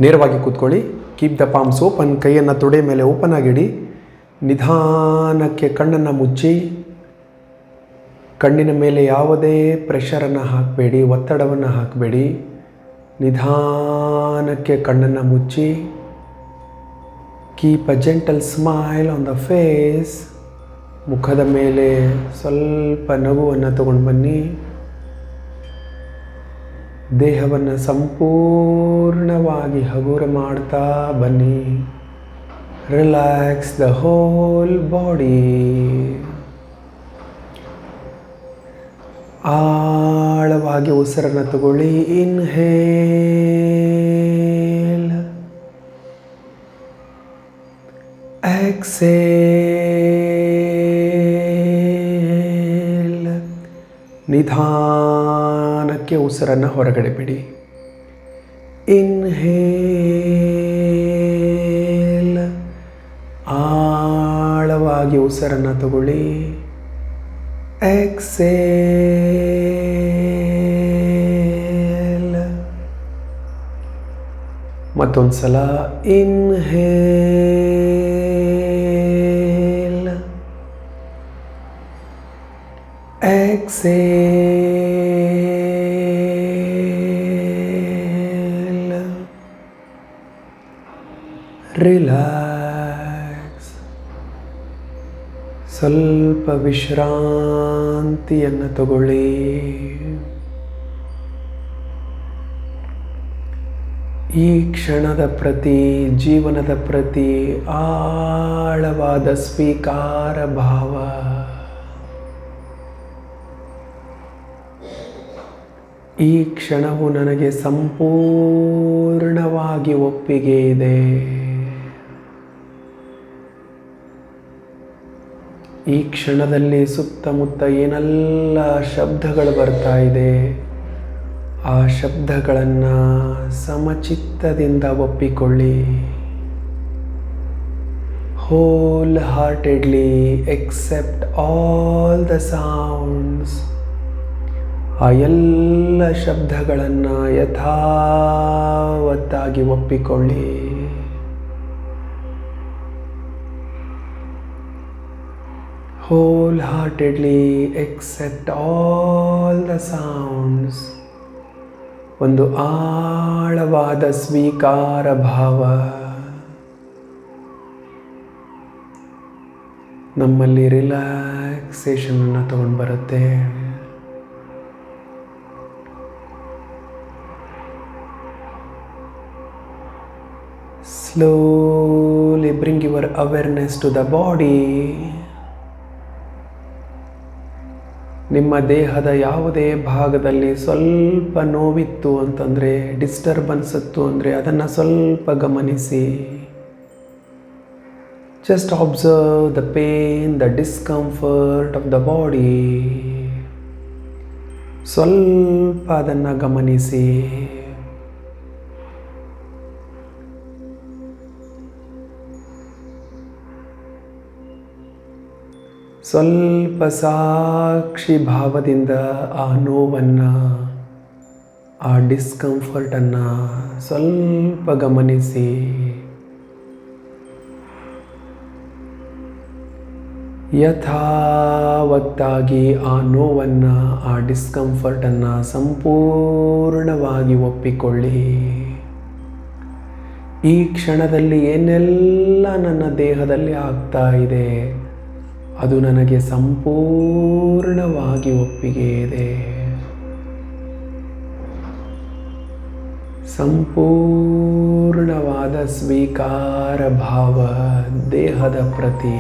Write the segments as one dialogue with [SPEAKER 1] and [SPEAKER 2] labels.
[SPEAKER 1] ನೇರವಾಗಿ ಕೂತ್ಕೊಳ್ಳಿ. Keep the palms open. ಕೈಯನ್ನು ತೊಡೆ ಮೇಲೆ ಓಪನ್ ಆಗಿಡಿ. ನಿಧಾನಕ್ಕೆ ಕಣ್ಣನ್ನು ಮುಚ್ಚಿ. ಕಣ್ಣಿನ ಮೇಲೆ ಯಾವುದೇ ಪ್ರೆಷರನ್ನು ಹಾಕಬೇಡಿ, ಒತ್ತಡವನ್ನು ಹಾಕಬೇಡಿ. ನಿಧಾನಕ್ಕೆ ಕಣ್ಣನ್ನು ಮುಚ್ಚಿ. Keep a gentle smile on the face. ಮುಖದ ಮೇಲೆ ಸ್ವಲ್ಪ ನಗುವನ್ನು ತಗೊಂಡು ಬನ್ನಿ. ದೇಹವನ್ನು ಸಂಪೂರ್ಣವಾಗಿ ಹಗುರ ಮಾಡ್ತಾ ಬನ್ನಿ. Relax the whole body. ಆಳವಾಗಿ ಉಸಿರನ್ನು ತಗೊಳ್ಳಿ. Inhale, exhale. ನಿಧಾನಕ್ಕೆ ಉಸಿರನ್ನು ಹೊರಗಡೆ ಬಿಡಿ. ಇನ್ಹೇಲ್, ಆಳವಾಗಿ ಉಸಿರನ್ನು ತಗೊಳ್ಳಿ. ಎಕ್ಸೇಲ್. ಮತ್ತೊಂದು ಸಲ. Inhale, exhale. ರಿಲ್ಯಾಕ್ಸ್. ಸ್ವಲ್ಪ ವಿಶ್ರಾಂತಿಯನ್ನು ತಗೊಳ್ಳಿ. ಈ ಕ್ಷಣದ ಪ್ರತಿ, ಜೀವನದ ಪ್ರತಿ ಆಳವಾದ ಸ್ವೀಕಾರ ಭಾವ. ಈ ಕ್ಷಣವು ನನಗೆ ಸಂಪೂರ್ಣವಾಗಿ ಒಪ್ಪಿಗೆ ಇದೆ. ಈ ಕ್ಷಣದಲ್ಲಿ ಸುತ್ತಮುತ್ತ ಏನೆಲ್ಲ ಶಬ್ದಗಳು ಬರ್ತಾ ಇದೆ, ಆ ಶಬ್ದಗಳನ್ನು ಸಮಚಿತ್ತದಿಂದ ಒಪ್ಪಿಕೊಳ್ಳಿ. Whole heartedly accept all the sounds. ಆ ಎಲ್ಲ ಶಬ್ದಗಳನ್ನು ಯಥಾವತ್ತಾಗಿ ಒಪ್ಪಿಕೊಳ್ಳಿ. wholeheartedly accept all the sounds. ಒಂದು ಆಳವಾದ ಸ್ವೀಕಾರ ಭಾವ ನಮ್ಮಲ್ಲಿ ರಿಲ್ಯಾಕ್ಸೇಷನನ್ನು ತಗೊಂಡು ಬರುತ್ತೆ. Slowly bring your awareness to the body. ನಿಮ್ಮ ದೇಹದ ಯಾವುದೇ ಭಾಗದಲ್ಲಿ ಸ್ವಲ್ಪ ನೋವಿತ್ತು ಅಂತಂದರೆ, ಡಿಸ್ಟರ್ಬೆನ್ಸ್ ಇತ್ತು ಅಂದರೆ ಅದನ್ನು ಸ್ವಲ್ಪ ಗಮನಿಸಿ. Just observe the pain, the discomfort of the body. ಸ್ವಲ್ಪ ಅದನ್ನು ಗಮನಿಸಿ. ಸ್ವಲ್ಪ ಸಾಕ್ಷಿ ಭಾವದಿಂದ ಆ ನೋವನ್ನು, ಆ ಡಿಸ್ಕಂಫರ್ಟನ್ನು ಸ್ವಲ್ಪ ಗಮನಿಸಿ. ಯಥಾವತ್ತಾಗಿ ಆ ನೋವನ್ನು, ಆ ಡಿಸ್ಕಂಫರ್ಟನ್ನು ಸಂಪೂರ್ಣವಾಗಿ ಒಪ್ಪಿಕೊಳ್ಳಿ. ಈ ಕ್ಷಣದಲ್ಲಿ ಏನೆಲ್ಲ ನನ್ನ ದೇಹದಲ್ಲಿ ಆಗ್ತಾ ಇದೆ ಅದು ನನಗೆ ಸಂಪೂರ್ಣವಾಗಿ ಒಪ್ಪಿಗೆ ಇದೆ. ಸಂಪೂರ್ಣವಾದ ಸ್ವೀಕಾರ ಭಾವ ದೇಹದ ಪ್ರತಿ,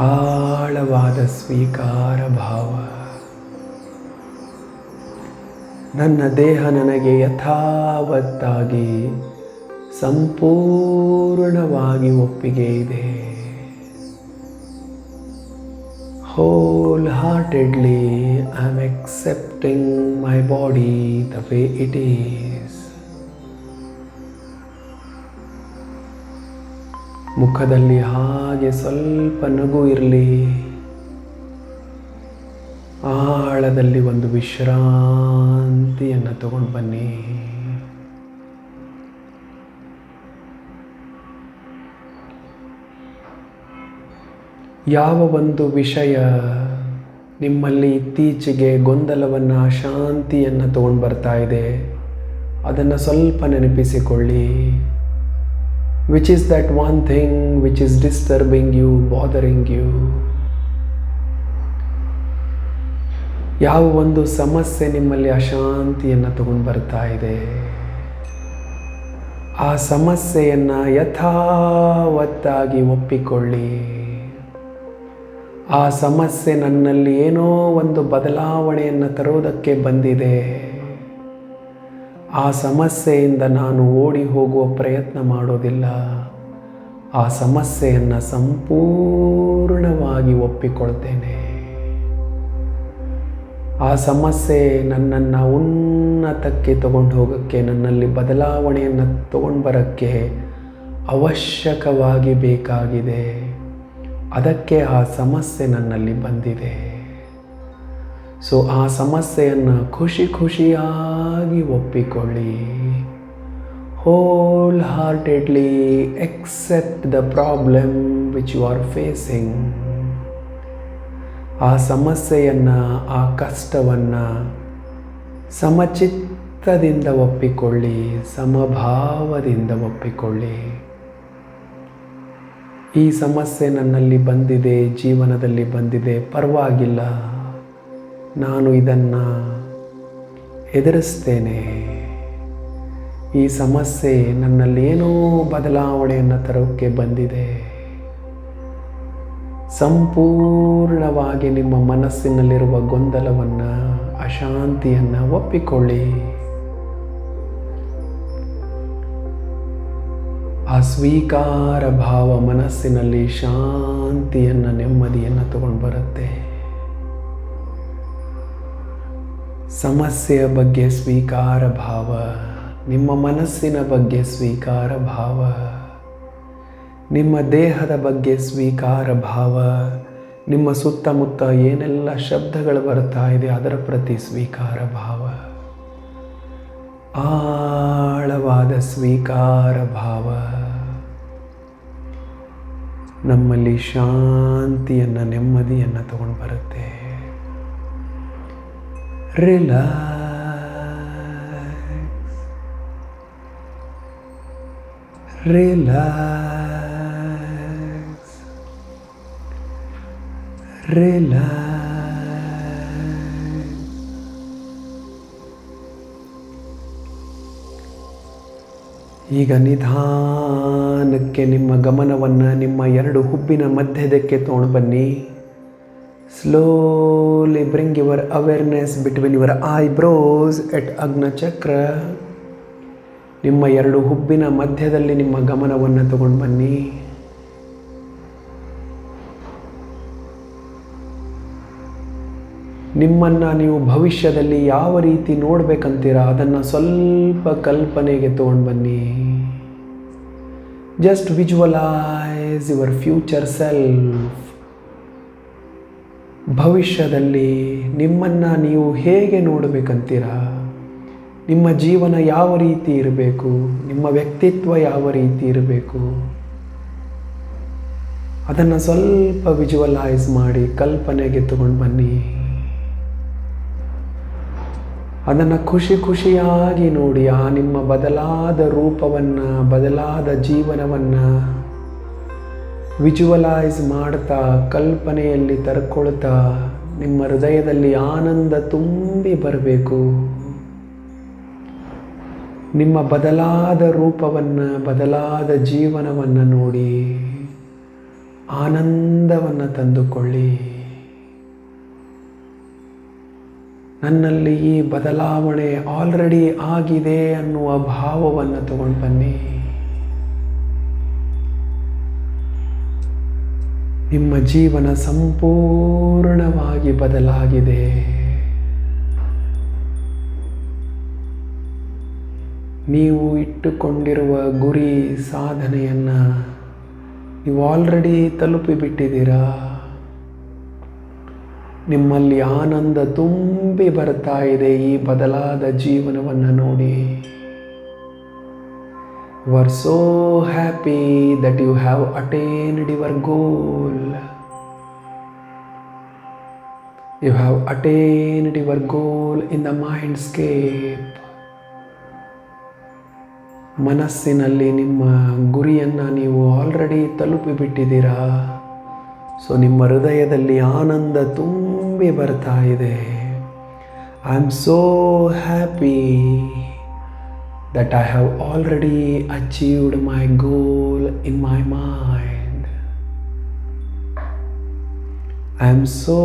[SPEAKER 1] ಆಳವಾದ ಸ್ವೀಕಾರ ಭಾವ. ನನ್ನ ದೇಹ ನನಗೆ ಯಥಾವತ್ತಾಗಿ ಸಂಪೂರ್ಣವಾಗಿ ಒಪ್ಪಿಗೆ ಇದೆ. wholeheartedly I am accepting my body the way it is. ಮುಖದಲ್ಲಿ ಹಾಗೆ ಸ್ವಲ್ಪ ನಗು ಇರಲಿ. ಆಳದಲ್ಲಿ ಒಂದು ವಿಶ್ರಾಂತಿಯನ್ನು ತಗೊಂಡು ಬನ್ನಿ. ಯಾವ ಒಂದು ವಿಷಯ ನಿಮ್ಮಲ್ಲಿ ಇತ್ತೀಚೆಗೆ ಗೊಂದಲವನ್ನು, ಅಶಾಂತಿಯನ್ನು ತಗೊಂಡು ಬರ್ತಾ ಇದೆ, ಅದನ್ನು ಸ್ವಲ್ಪ ನೆನಪಿಸಿಕೊಳ್ಳಿ. Which is that one thing which is disturbing you, bothering you? ಯಾವ ಒಂದು ಸಮಸ್ಯೆ ನಿಮ್ಮಲ್ಲಿ ಅಶಾಂತಿಯನ್ನು ತಗೊಂಡು ಬರ್ತಾ ಇದೆ, ಆ ಸಮಸ್ಯೆಯನ್ನು ಯಥಾವತ್ತಾಗಿ ಒಪ್ಪಿಕೊಳ್ಳಿ. ಆ ಸಮಸ್ಯೆ ನನ್ನಲ್ಲಿ ಏನೋ ಒಂದು ಬದಲಾವಣೆಯನ್ನು ತರೋದಕ್ಕೆ ಬಂದಿದೆ. ಆ ಸಮಸ್ಯೆಯಿಂದ ನಾನು ಓಡಿ ಹೋಗುವ ಪ್ರಯತ್ನ ಮಾಡೋದಿಲ್ಲ. ಆ ಸಮಸ್ಯೆಯನ್ನು ಸಂಪೂರ್ಣವಾಗಿ ಒಪ್ಪಿಕೊಳ್ತೇನೆ. ಆ ಸಮಸ್ಯೆ ನನ್ನನ್ನು ಉನ್ನತಕ್ಕೆ ತಗೊಂಡು ಹೋಗೋಕ್ಕೆ, ನನ್ನಲ್ಲಿ ಬದಲಾವಣೆಯನ್ನು ತಗೊಂಡು ಬರೋಕ್ಕೆ ಅವಶ್ಯಕವಾಗಿ ಬೇಕಾಗಿದೆ. ಅದಕ್ಕೆ ಆ ಸಮಸ್ಯೆ ನನ್ನಲ್ಲಿ ಬಂದಿದೆ. ಸೊ ಆ ಸಮಸ್ಯೆಯನ್ನು ಖುಷಿಯಾಗಿ ಒಪ್ಪಿಕೊಳ್ಳಿ. Whole heartedly accept the problem which you are facing. ಆ ಸಮಸ್ಯೆಯನ್ನು, ಆ ಕಷ್ಟವನ್ನು ಸಮಚಿತ್ತದಿಂದ ಒಪ್ಪಿಕೊಳ್ಳಿ, ಸಮಭಾವದಿಂದ ಒಪ್ಪಿಕೊಳ್ಳಿ. ಈ ಸಮಸ್ಯೆ ನನ್ನಲ್ಲಿ ಬಂದಿದೆ, ಜೀವನದಲ್ಲಿ ಬಂದಿದೆ, ಪರವಾಗಿಲ್ಲ, ನಾನು ಇದನ್ನು ಎದುರಿಸ್ತೇನೆ. ಈ ಸಮಸ್ಯೆ ನನ್ನಲ್ಲಿ ಏನೋ ಬದಲಾವಣೆಯನ್ನು ತರೋಕ್ಕೆ ಬಂದಿದೆ. ಸಂಪೂರ್ಣವಾಗಿ ನಿಮ್ಮ ಮನಸ್ಸಿನಲ್ಲಿರುವ ಗೊಂದಲವನ್ನು, ಅಶಾಂತಿಯನ್ನು ಒಪ್ಪಿಕೊಳ್ಳಿ. ಆ ಸ್ವೀಕಾರ ಭಾವ ಮನಸ್ಸಿನಲ್ಲಿ ಶಾಂತಿಯನ್ನು, ನೆಮ್ಮದಿಯನ್ನು ತಗೊಂಡು ಬರುತ್ತೆ. ಸಮಸ್ಯೆಯ ಬಗ್ಗೆ ಸ್ವೀಕಾರ ಭಾವ, ನಿಮ್ಮ ಮನಸ್ಸಿನ ಬಗ್ಗೆ ಸ್ವೀಕಾರ ಭಾವ, ನಿಮ್ಮ ದೇಹದ ಬಗ್ಗೆ ಸ್ವೀಕಾರ ಭಾವ, ನಿಮ್ಮ ಸುತ್ತಮುತ್ತ ಏನೆಲ್ಲ ಶಬ್ದಗಳು ಬರ್ತಾ ಇದೆ ಅದರ ಪ್ರತಿ ಸ್ವೀಕಾರ ಭಾವ, ಆಳವಾದ ಸ್ವೀಕಾರ ಭಾವ ನಮ್ಮಲ್ಲಿ ಶಾಂತಿಯನ್ನು, ನೆಮ್ಮದಿಯನ್ನು ತಗೊಂಡು ಬರುತ್ತೆ. ರಿಲ್ಯಾಕ್ಸ್. ಈಗ ನಿಧಾನಕ್ಕೆ ನಿಮ್ಮ ಗಮನವನ್ನು ನಿಮ್ಮ ಎರಡು ಹುಬ್ಬಿನ ಮಧ್ಯದಕ್ಕೆ ತಗೊಂಡು ಬನ್ನಿ. Slowly bring your awareness between your eyebrows at Ajna chakra. ನಿಮ್ಮ ಎರಡು ಹುಬ್ಬಿನ ಮಧ್ಯದಲ್ಲಿ ನಿಮ್ಮ ಗಮನವನ್ನು ತಗೊಂಡು ಬನ್ನಿ. ನಿಮ್ಮನ್ನು ನೀವು ಭವಿಷ್ಯದಲ್ಲಿ ಯಾವ ರೀತಿ ನೋಡಬೇಕಂತೀರಾ ಅದನ್ನು ಸ್ವಲ್ಪ ಕಲ್ಪನೆಗೆ ತಗೊಂಡು ಬನ್ನಿ. Just visualise your future self. ಭವಿಷ್ಯದಲ್ಲಿ ನಿಮ್ಮನ್ನು ನೀವು ಹೇಗೆ ನೋಡಬೇಕಂತೀರಾ, ನಿಮ್ಮ ಜೀವನ ಯಾವ ರೀತಿ ಇರಬೇಕು, ನಿಮ್ಮ ವ್ಯಕ್ತಿತ್ವ ಯಾವ ರೀತಿ ಇರಬೇಕು, ಅದನ್ನು ಸ್ವಲ್ಪ ವಿಜುವಲೈಸ್ ಮಾಡಿ ಕಲ್ಪನೆಗೆ ತಗೊಂಡು ಬನ್ನಿ. ಅದನ್ನು ಖುಷಿಯಾಗಿ ನೋಡಿ. ಆ ನಿಮ್ಮ ಬದಲಾದ ರೂಪವನ್ನು, ಬದಲಾದ ಜೀವನವನ್ನು ವಿಜುವಲೈಸ್ ಮಾಡ್ತಾ, ಕಲ್ಪನೆಯಲ್ಲಿ ತರ್ಕೊಳ್ತಾ ನಿಮ್ಮ ಹೃದಯದಲ್ಲಿ ಆನಂದ ತುಂಬಿ ಬರಬೇಕು. ನಿಮ್ಮ ಬದಲಾದ ರೂಪವನ್ನು, ಬದಲಾದ ಜೀವನವನ್ನು ನೋಡಿ ಆನಂದವನ್ನು ತಂದುಕೊಳ್ಳಿ. ನನ್ನಲ್ಲಿ ಈ ಬದಲಾವಣೆ ಆಲ್ರೆಡಿ ಆಗಿದೆ ಅನ್ನುವ ಭಾವವನ್ನು ತಗೊಂಡು ಬನ್ನಿ. ನಿಮ್ಮ ಜೀವನ ಸಂಪೂರ್ಣವಾಗಿ ಬದಲಾಗಿದೆ. ನೀವು ಇಟ್ಟುಕೊಂಡಿರುವ ಗುರಿ, ಸಾಧನೆಯನ್ನು ನೀವು ಆಲ್ರೆಡಿ ತಲುಪಿಬಿಟ್ಟಿದ್ದೀರಾ. ನಿಮ್ಮಲ್ಲಿ ಆನಂದ ತುಂಬಿ ಬರ್ತಾ ಇದೆ ಈ ಬದಲಾದ ಜೀವನವನ್ನು ನೋಡಿ. You are so happy that you have attained your goal. You have attained your goal in the mindscape. ಮನಸ್ಸಿನಲ್ಲಿ ನಿಮ್ಮ ಗುರಿಯನ್ನು ನೀವು ಆಲ್ರೆಡಿ ತಲುಪಿಬಿಟ್ಟಿದ್ದೀರಾ. ಸೊ ನಿಮ್ಮ ಹೃದಯದಲ್ಲಿ ಆನಂದ ತುಂಬಿ ಬರ್ತಾ ಇದೆ. I am so happy that I have already achieved my goal in my mind. I am so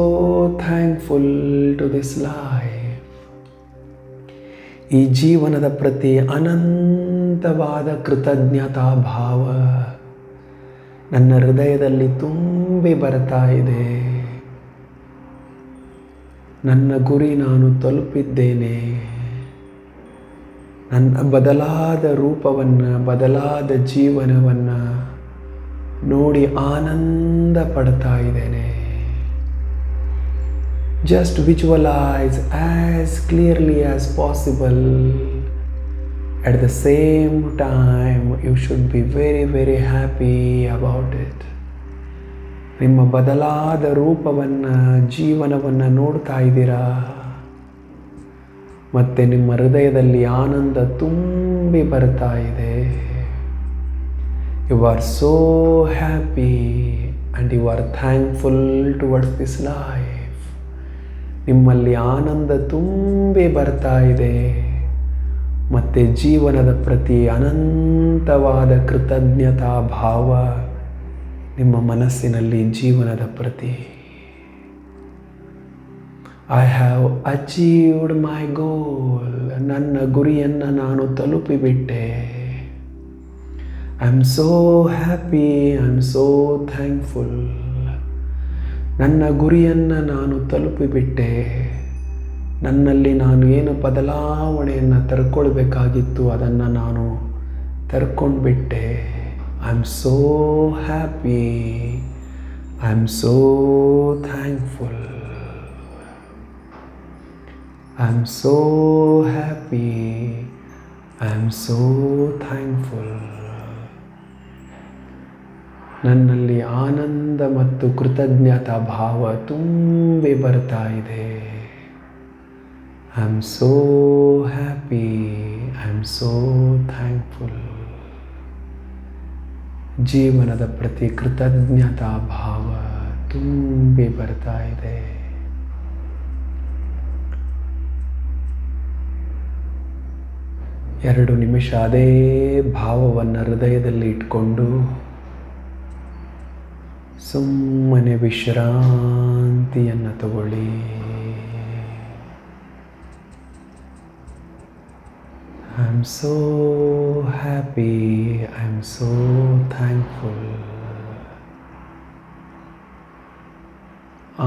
[SPEAKER 1] thankful to this life. ಈ ಜೀವನದ ಪ್ರತಿ ಅನಂತವಾದ ಕೃತಜ್ಞತಾ ಭಾವ ನನ್ನ ಹೃದಯದಲ್ಲಿ ತುಂಬಿ ಬರ್ತಾ ಇದೆ. ನನ್ನ ಗುರಿ ನಾನು ತಲುಪಿದ್ದೇನೆ. ನನ್ನ ಬದಲಾದ ರೂಪವನ್ನು, ಬದಲಾದ ಜೀವನವನ್ನು ನೋಡಿ ಆನಂದ ಪಡ್ತಾ ಇದ್ದೇನೆ. Just visualize as clearly as possible. At the same time, you should be very, very happy about it. ನಿಮ್ಮ ಬದಲಾದ ರೂಪವನ್ನು, ಜೀವನವನ್ನು ನೋಡ್ತಾ ಇದ್ದೀರಾ ಮತ್ತು ನಿಮ್ಮ ಹೃದಯದಲ್ಲಿ ಆನಂದ ತುಂಬಿ ಬರ್ತಾ ಇದೆ. You are so happy and you are thankful towards this life. ನಿಮ್ಮಲ್ಲಿ ಆನಂದ ತುಂಬಿ ಬರ್ತಾ ಇದೆ ಮತ್ತು ಜೀವನದ ಪ್ರತಿ ಅನಂತವಾದ ಕೃತಜ್ಞತಾ ಭಾವ ನಿಮ್ಮ ಮನಸ್ಸಿನಲ್ಲಿ ಜೀವನದ ಪ್ರತಿ. I have achieved my goal. ನನ್ನ ಗುರಿಯನ್ನು ನಾನು ತಲುಪಿಬಿಟ್ಟೆ. I am so happy, I am so thankful. ನನ್ನ ಗುರಿಯನ್ನು ನಾನು ತಲುಪಿಬಿಟ್ಟೆ. ನನ್ನಲ್ಲಿ ನಾನು ಏನು ಬದಲಾವಣೆಯನ್ನು ತರ್ಕೊಳ್ಬೇಕಾಗಿತ್ತು ಅದನ್ನು ನಾನು ತರ್ಕೊಂಡ್ಬಿಟ್ಟೆ. I am so happy, I am so thankful. I am so happy, I am so thankful. ನನ್ನಲ್ಲಿ ಆನಂದ ಮತ್ತು ಕೃತಜ್ಞತಾ ಭಾವ ತುಂಬಿ ಬರ್ತಾ ಇದೆ. I am so happy, I am so thankful. ಜೀವನದ ಪ್ರತಿ ಕೃತಜ್ಞತಾ ಭಾವ ತುಂಬಿ ಬರ್ತಾ ಇದೆ. ಎರಡು ನಿಮಿಷ ಅದೇ ಭಾವವನ್ನು ಹೃದಯದಲ್ಲಿ ಇಟ್ಕೊಂಡು ಸುಮ್ಮನೆ ವಿಶ್ರಾಂತಿಯನ್ನು ತಗೊಳ್ಳಿ. I am so happy, I am so thankful.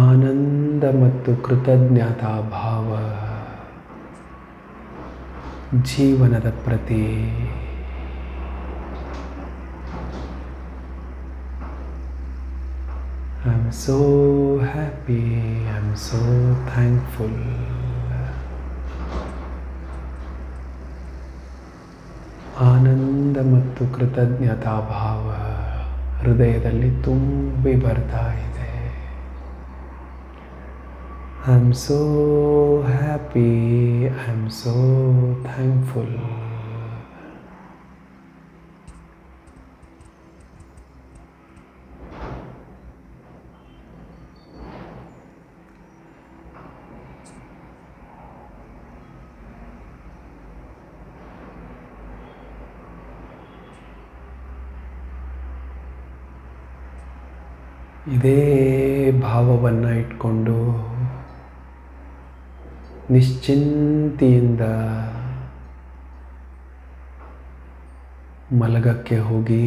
[SPEAKER 1] ಆನಂದ ಮತ್ತು ಕೃತಜ್ಞತಾ ಭಾವ ಜೀವನದ ಪ್ರತಿ. I'm so happy, I'm so thankful. ಆನಂದ ಮತ್ತು ಕೃತಜ್ಞತಾ ಭಾವ ಹೃದಯದಲ್ಲಿ ತುಂಬಿ ಬರ್ತಾ ಇದೆ. I'm so happy, I'm so thankful. ಇದೇ ಭಾವವನ್ನು ಇಟ್ಕೊಂಡು ನಿಶ್ಚಿಂತೆಯಿಂದ ಮಲಗಕ್ಕೆ ಹೋಗಿ.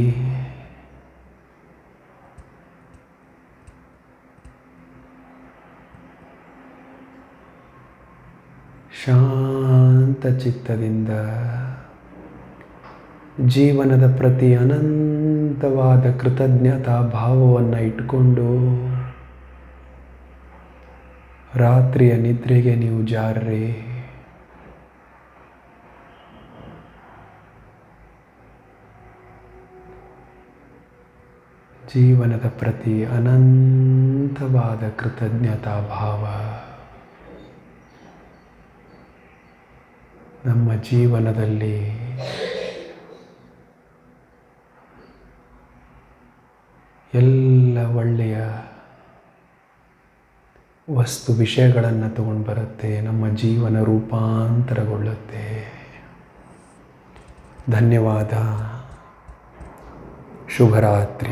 [SPEAKER 1] ಶಾಂತ ಚಿತ್ತದಿಂದ ಜೀವನದ ಪ್ರತಿ ಅನಂತವಾದ ಕೃತಜ್ಞತಾ ಭಾವವನ್ನು ಇಟ್ಕೊಂಡು ರಾತ್ರಿಯ ನಿದ್ರೆಗೆ ನೀವು ಜಾರ್ರಿ. ಜೀವನದ ಪ್ರತಿ ಅನಂತವಾದ ಕೃತಜ್ಞತಾ ಭಾವ ನಮ್ಮ ಜೀವನದಲ್ಲಿ ಎಲ್ಲ ಒಳ್ಳೆಯ ವಸ್ತು ವಿಷಯಗಳನ್ನು ತಗೊಂಡು ಬರುತ್ತೆ. ನಮ್ಮ ಜೀವನ ರೂಪಾಂತರಗೊಳ್ಳುತ್ತೆ. ಧನ್ಯವಾದ. ಶುಭರಾತ್ರಿ.